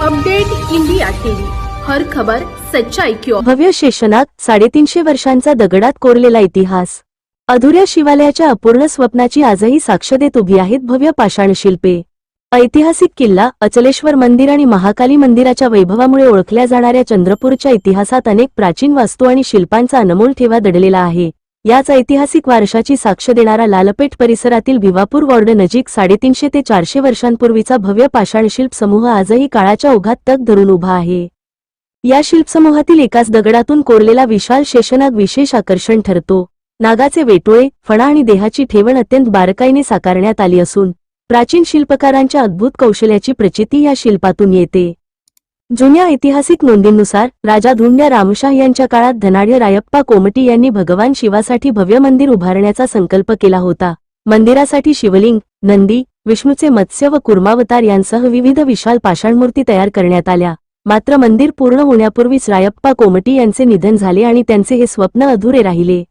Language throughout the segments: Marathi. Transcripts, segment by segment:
अपडेट इंडिया टीव्ही, हर खबर सच्चाई की ओर। भव्य शेषनाग 350 वर्षांचा दगडात कोरलेला इतिहास। अधुऱ्या शिवालयाच्या अपूर्ण स्वप्नाची आजही साक्ष देत उभी आहेत भव्य पाषाणशिल्पे। ऐतिहासिक किल्ला, अचलेश्वर मंदिर आणि महाकाली मंदिराच्या वैभवामुळे ओळखल्या जाणाऱ्या चंद्रपूरच्या इतिहासात अनेक प्राचीन वास्तू आणि शिल्पांचा अनमोल ठेवा दडलेला आहे। याच ऐतिहासिक वारशाची साक्ष देणारा लालपेठ परिसरातील भिवापूर वॉर्ड नजीक 350 ते 400 वर्षांपूर्वीचा भव्य पाषाणशिल्प समूह आजही काळाच्या ओघात तग धरून उभा आहे। या शिल्पसमूहातील एकाच दगडातून कोरलेला विशाल शेषनाग विशेष आकर्षण ठरतो। नागाचे वेटोळे, फणा आणि देहाची ठेवण अत्यंत बारकाईने साकारण्यात आली असून प्राचीन शिल्पकारांच्या अद्भुत कौशल्याची प्रचिती या शिल्पातून येते। जुन्या ऐतिहासिक नोंदींनुसार राजा धुंड्या रामशाह यांच्या काळात धनाढ्य रायप्पा कोमटी यांनी भगवान शिवासाठी भव्य मंदिर उभारण्याचा संकल्प केला होता। मंदिरासाठी शिवलिंग, नंदी, विष्णूचे मत्स्य व कुर्मावतार यांसह विविध विशाल पाषाणमूर्ती तयार करण्यात आल्या। मात्र मंदिर पूर्ण होण्यापूर्वीच रायप्पा कोमटी यांचे निधन झाले आणि त्यांचे हे स्वप्न अधुरे राहिले।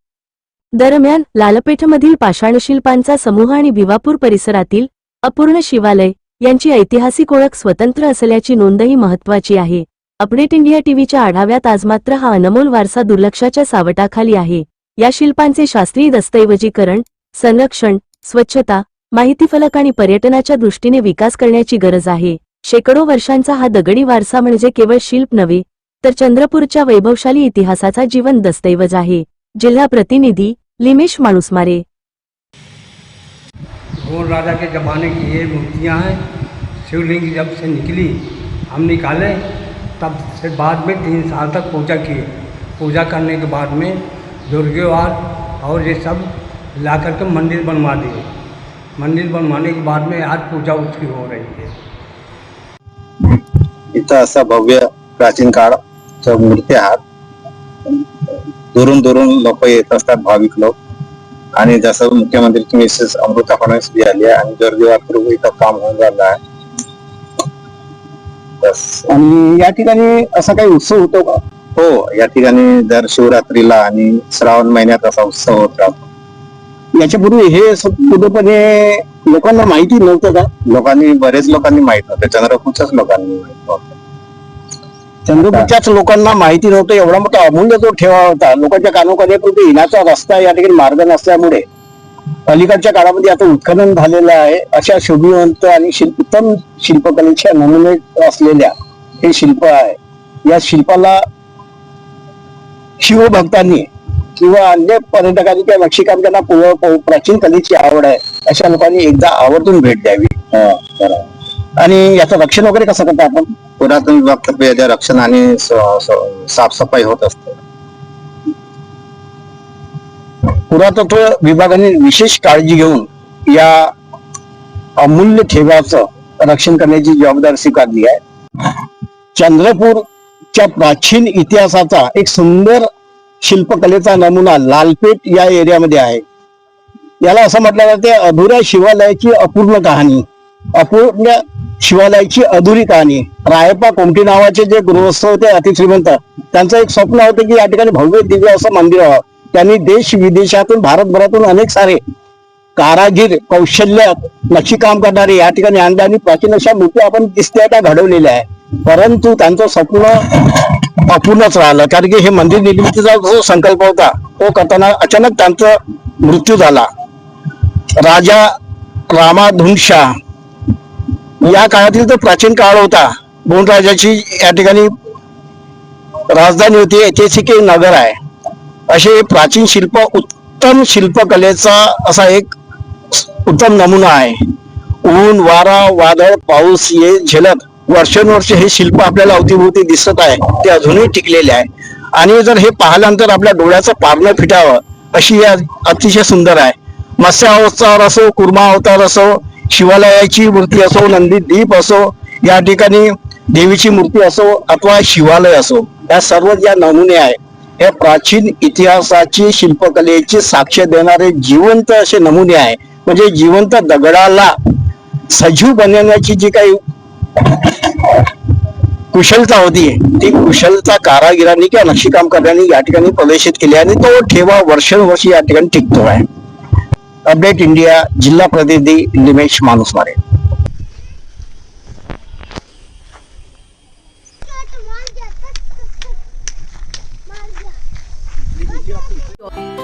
दरम्यान लालपेठमधील पाषाणशिल्पांचा समूह आणि भिवापूर परिसरातील अपूर्ण शिवालय यांची ऐतिहासिक ओळख स्वतंत्र असल्याची नोंदही महत्त्वाची आहे। अपडेट इंडिया टीव्हीच्या आढाव्यात आज मात्र हा अनमोल वारसा दुर्लक्षाच्या सावटाखाली आहे। या शिल्पांचे शास्त्रीय दस्तऐवजीकरण, संरक्षण, स्वच्छता, माहितीफलक आणि पर्यटनाच्या दृष्टीने विकास करण्याची गरज आहे। शेकडो वर्षांचा हा दगडी वारसा म्हणजे केवळ शिल्प नव्हे, तर चंद्रपूरच्या वैभवशाली इतिहासाचा जीवन दस्तऐवज आहे। जिल्हा प्रतिनिधी लिमेश माणूसमारे। गोंड राजा के ज़माने की ये मूर्तियाँ हैं। शिवलिंग जब से निकली हम निकाले, तब से बाद में 3 साल तक पूजा किए। पूजा करने के बाद में दुर्गेवार और ये सब ला करके मंदिर बनवा दिए। मंदिर बनवाने के बाद में आज पूजा उसकी हो रही है। इथं असा भव्य प्राचीन काळाच्या मूर्त्या आहेत। दुरून दुरून लोक येत असतात, भाविक लोक। आणि जसं मुख्यमंत्रीची मिसेस अमृता फडणवीस बी आली आहे आणि गर्दीवर इथं काम होऊन राहिलं आहे। आणि या ठिकाणी असा काही उत्सव होतो का? हो, या ठिकाणी दर शिवरात्रीला आणि श्रावण महिन्यात असा उत्सव होत राहतो। याच्यापूर्वी हे पूर्णपणे लोकांना माहिती नव्हतं का? बरेच लोकांनी माहित नव्हतं, चंद्रपूरच्याच लोकांनी माहित नव्हतं। चंद्रपूरच्याच लोकांना माहिती नव्हतं। एवढा मोठा अमूल्य तो ठेवा होता लोकांच्या कानोकानी, पण येण्याचा रस्ता या ठिकाणी मार्ग नसल्यामुळे अलीकडच्या काळामध्ये आता उत्खनन झालेलं आहे। अशा शोभिवंत आणि उत्तम शिल्पकलेच्या नमुने असलेल्या हे शिल्प आहे। या शिल्पाला शिवभक्तांनी किंवा अन्य पर्यटकांनी किंवा नक्षीकाम ज्यांना प्राचीन कलेची आवड आहे अशा लोकांनी एकदा आवर्जून भेट द्यावी। आणि याचं रक्षण वगैरे कसं करता आपण? पुरातन विभाग याच्या रक्षण आणि साफसफाई होत असते। पुरातत्व विभागाने विशेष काळजी घेऊन या अमूल्य ठेव्याचं रक्षण करण्याची जबाबदारी स्वीकारली आहे। चंद्रपूरच्या प्राचीन इतिहासाचा एक सुंदर शिल्पकलेचा नमुना लालपेठ या एरियामध्ये आहे। याला असं म्हटलं जाते अधुऱ्या शिवालयाची अपूर्ण कहाणी, अपूर्ण शिवालयाची अधुरी कहाणी। रायप्पा कोमटी नावाचे जे गृहस्थ होते अतिश्रीमंत, त्यांचं एक स्वप्न होतं की या ठिकाणी भव्य दिव्य असं मंदिर व्हावं। त्यांनी देश विदेशातून भारतभरातून अनेक सारे कारागीर, कौशल्य, नक्षीकाम करणारे या ठिकाणी आणले आणि प्राचीन अशा मूर्ती आपण दिसत्या त्या घडवलेल्या आहे। परंतु त्यांचं स्वप्न अपूर्णच राहिलं, कारण की हे मंदिर निर्मितीचा जो संकल्प होता तो करताना अचानक त्यांचा मृत्यू झाला। राजा रामाधुंशाह या काळातील तो प्राचीन काळ होता। गोंड राजाची या ठिकाणी राजधानी होती, ऐतिहासिक नगर आहे। असे प्राचीन शिल्प, उत्तम शिल्पकलेचा असा एक उत्तम नमुना आहे। ऊन, वारा, वादळ, पाऊस हे झेलत वर्षानुवर्ष हे शिल्प आपल्याला अवतीभोवती दिसत आहे, ते अजूनही टिकलेले आहे। आणि जर हे पाहिल्यानंतर आपल्या डोळ्याचं पारणं फिटावं अशी अतिशय सुंदर आहे। मत्स्य अवतार असो, कुर्मा अवतार असो, शिवालयाची मूर्ती असो, नंदी दीप असो, या ठिकाणी देवीची मूर्ती असो अथवा शिवालय असो, या सर्व ज्या नमुने आहे हे प्राचीन इतिहासाची शिल्पकलेची साक्ष देणारे जिवंत असे नमुने आहे। म्हणजे जिवंत दगडाला सजीव बनवण्याची जी काही कुशलता होती ती कुशलता कारागिरांनी किंवा नक्षीकाम करण्याने या ठिकाणी प्रदर्शित केली आणि तो ठेवा वर्षानुवर्ष या ठिकाणी टिकतो आहे। अपडेट इंडिया जिल्हा प्रतिनिधी लिमेश माणूसमारे। आपको